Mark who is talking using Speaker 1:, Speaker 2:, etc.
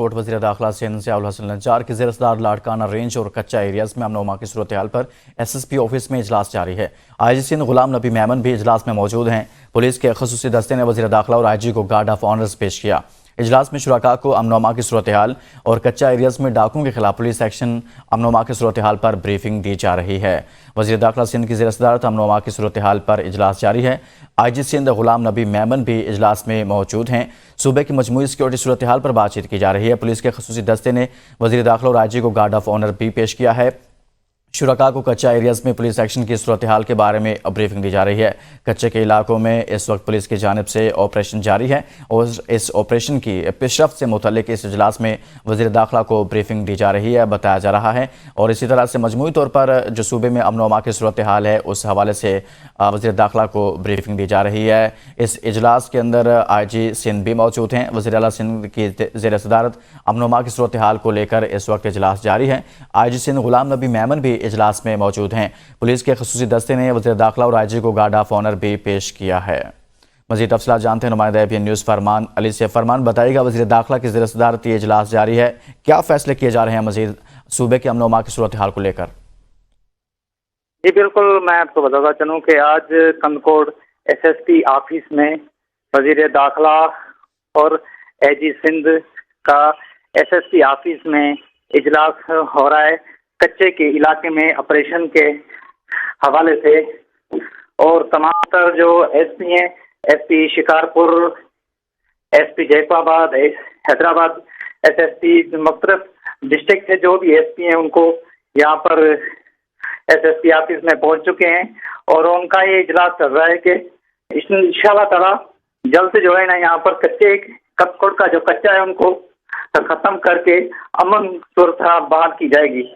Speaker 1: Coat वज़ीर दाखिला सिंध ज़ियाउल हसन नज्जार की ज़ेर-ए-सदार लाड़काना रेंज और कच्चा एरियाज़ में अमन-ओ-अमान की सूरत हाल पर SSP ऑफिस में इजलास जारी है। IG सिंध गुलाम नबी मेमन भी इजलास में मौजूद हैं। पुलिस के खसूसी दस्ते ने वज़ीर दाखिला और IG को गार्ड ऑफ ऑनर्स पेश किया। इजलास में शुरका को अमन-ओ-अमान की सूरत हाल और कच्चा एरियाज़ में डाकुओं के खिलाफ पुलिस एक्शन अमन-ओ-अमान की सूरत हाल पर ब्रीफिंग दी जा रही है। वज़ीर दाखिला सिंध की ज़ेर-ए-सदारत अमन-ओ-अमान की सूरत हाल पर इजलास जारी है। IG सिंध गुलाम नबी मेमन भी इजलास में मौजूद हैं। सूबे की मजमूई सिक्योरिटी सूरत हाल पर बातचीत की जा रही है। पुलिस के खसूसी दस्ते ने वज़ीर दाखिला और IG को गार्ड ऑफ ऑनर भी पेश किया है। शुरका को कच्चा एरियाज़ में पुलिस एक्शन की सूरत हाल के बारे में ब्रीफिंग दी जा रही है। कच्चे के इलाकों में इस वक्त पुलिस की जानिब से ऑपरेशन जारी है और इस ऑपरेशन की पेशरफ्त से मुतल्लिक इस इजलास में वज़ीर दाखिला को ब्रीफिंग दी जा रही है, बताया जा रहा है। और इसी तरह से मजमूई तौर पर जो सूबे में अमन-ओ-अमान की सूरत हाल है उस हवाले से वज़ीर दाखिला को ब्रीफिंग दी जा रही है। इस इजलास के अंदर IG सिंध भी मौजूद हैं। वज़ीर आला सिंध की ज़ेर-ए-सदारत अमन-ओ-अमान की सूरत हाल को लेकर इस वक्त इजलास जारी है। IG सिंध गुलाम नबी मेमन भी इजलास में मौजूद हैं। पुलिस के खसूसी दस्ते ने वज़ीर दाखिला और IG को गार्ड ऑफ ऑनर भी पेश किया है। मज़ीद तफ़सीलात जानते हैं नुमाइंदा ABN न्यूज़ फरमान अली से। फरमान, बताइएगा, वज़ीर दाखिला की ज़ेर-ए-सदारत ये इजलास जारी है, क्या फैसले किए जा रहे हैं मज़ीद सूबे के अमन-ओ-अमान की सूरत हाल को लेकर?
Speaker 2: जी बिल्कुल, मैं आपको बताता चलूँ कि आज कंदकोट SSP ऑफिस में वज़ीर दाखिला और IG सिंध का SSP ऑफिस में इजलास हो रहा है कच्चे के इलाके में ऑपरेशन के हवाले से। और तमाम तर जो SP हैं, SP शिकारपुर, SP जैफाबाद, हैदराबाद, SSP मुख्तलिफ डिस्ट्रिक्ट से जो भी SP हैं उनको यहाँ पर SSP ऑफिस में पहुंच चुके हैं और उनका ये इजलास चल रहा है कि इंशाल्लाह ताला जल्द से जो है ना यहाँ पर कच्चे कंदकोट का जो कच्चा है उनको खत्म करके अमन सूरत बहाल की जाएगी।